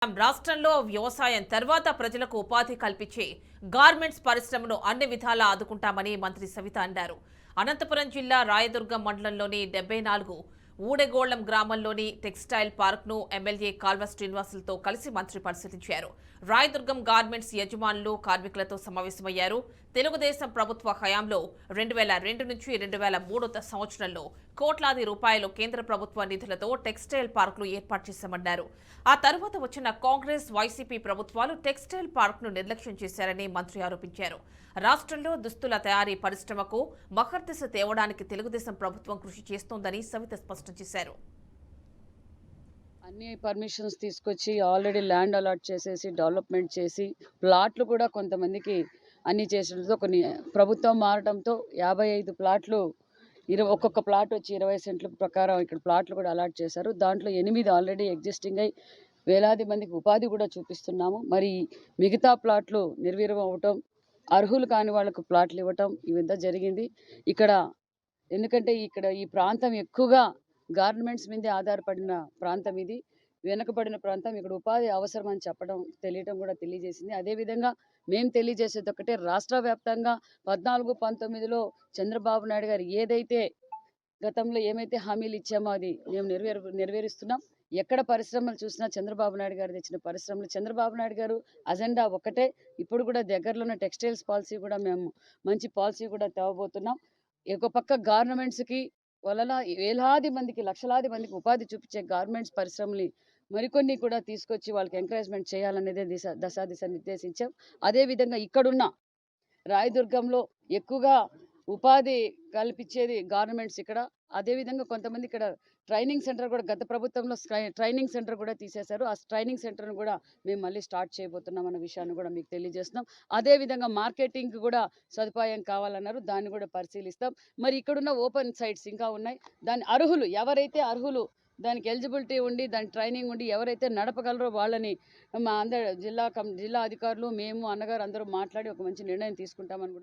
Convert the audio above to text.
రాష్ట్రంలో వ్యవసాయం తర్వాత ప్రజలకు ఉపాధి కల్పించే గార్మెంట్స్ పరిశ్రమను అన్ని విధాలా ఆదుకుంటామని మంత్రి సవిత అన్నారు. అనంతపురం జిల్లా రాయదుర్గం మండలంలోని 74 ఊడెగోళ్లం గ్రామంలోని టెక్స్టైల్ పార్క్ను ఎమ్మెల్యే కాల్వ శ్రీనివాసులతో కలిసి మంత్రి పరిశీలించారు. రాయదుర్గం గార్మెంట్స్ యజమానులు కార్మికులతో సమావేశమయ్యారు. తెలుగుదేశం ప్రభుత్వ హయాంలో 2002 నుంచి 2003 సంవత్సరంలో కోట్లాది రూపాయలు కేంద్ర ప్రభుత్వ నిధులతో టెక్స్టైల్ పార్కులు ఏర్పాటు చేశామన్నారు. ఆ తర్వాత వచ్చిన కాంగ్రెస్, వైసీపీ ప్రభుత్వాలు టెక్స్టైల్ పార్క్ను నిర్లక్ష్యం చేశారని మంత్రి ఆరోపించారు. రాష్ట్రంలో దుస్తుల తయారీ పరిశ్రమకు మహర్దశ తేవడానికి తెలుగుదేశం ప్రభుత్వం కృషి చేస్తోందని సవిత స్పష్టం చేశారు. అన్ని పర్మిషన్స్ తీసుకొచ్చి ఆల్రెడీ ల్యాండ్ అలాట్ చేసేసి డెవలప్మెంట్ చేసి ప్లాట్లు కూడా కొంతమందికి అన్ని చేసడంతో కొన్ని ప్రభుత్వం మారడంతో 55 ప్లాట్లు ఒక్కొక్క ప్లాట్ వచ్చి 20 సెంట్ల ప్రకారం ఇక్కడ ప్లాట్లు కూడా అలాట్ చేశారు. దాంట్లో 8 ఆల్రెడీ ఎగ్జిస్టింగ్ అయి వేలాది మందికి ఉపాధి కూడా చూపిస్తున్నాము. మరి మిగతా ప్లాట్లు నిర్వీర్యం అవ్వటం, అర్హులు కాని వాళ్ళకు ప్లాట్లు ఇవ్వటం ఇవంతా జరిగింది. ఇక్కడ ఎందుకంటే ఈ ప్రాంతం ఎక్కువగా గార్మెంట్స్ మీదే ఆధారపడిన ప్రాంతం, ఇది వెనుకబడిన ప్రాంతం. ఇక్కడ ఉపాధి అవసరం అని తెలియటం కూడా తెలియజేసింది. అదేవిధంగా మేము తెలియజేసేది ఒకటే, రాష్ట్ర వ్యాప్తంగా 14-19లో చంద్రబాబు నాయుడు గారు ఏదైతే గతంలో ఏమైతే హామీలు ఇచ్చామో అది మేము నెరవేరుస్తున్నాం. ఎక్కడ పరిశ్రమలు చూసినా చంద్రబాబు నాయుడు గారు తెచ్చిన పరిశ్రమలు, చంద్రబాబు నాయుడు గారు అజెండా ఒకటే. ఇప్పుడు కూడా దగ్గరలోనే టెక్స్టైల్స్ పాలసీ కూడా మేము మంచి పాలసీ కూడా తేవబోతున్నాం. ఒక పక్క గార్మెంట్స్కి వేలాది మందికి, లక్షలాది మందికి ఉపాధి చూపించే గార్మెంట్స్ పరిశ్రమని మరికొన్ని కూడా తీసుకొచ్చి వాళ్ళకి ఎంకరేజ్మెంట్ చేయాలనేదే దిశ నిర్దేశించాం. అదేవిధంగా ఇక్కడున్న రాయదుర్గంలో ఎక్కువగా ఉపాధి కల్పించేది గార్మెంట్స్ ఇక్కడ. అదేవిధంగా కొంతమంది ఇక్కడ ట్రైనింగ్ సెంటర్ కూడా గత ప్రభుత్వంలో ట్రైనింగ్ సెంటర్ కూడా తీసేశారు. ఆ ట్రైనింగ్ సెంటర్ను కూడా మేము మళ్ళీ స్టార్ట్ చేయబోతున్నాం అన్న విషయాన్ని కూడా మీకు తెలియజేస్తున్నాం. అదేవిధంగా మార్కెటింగ్ కూడా సదుపాయం కావాలన్నారు, దాన్ని కూడా పరిశీలిస్తాం. మరి ఇక్కడున్న ఓపెన్ సైట్స్ ఇంకా ఉన్నాయి. దాని అర్హులు ఎవరైతే దానికి ఎలిజిబిలిటీ ఉండి దాని ట్రైనింగ్ ఉండి ఎవరైతే నడపగలరో వాళ్ళని మా అందరు జిల్లా అధికారులు, మేము, అన్నగారు అందరూ మాట్లాడి ఒక మంచి నిర్ణయం తీసుకుంటామని కూడా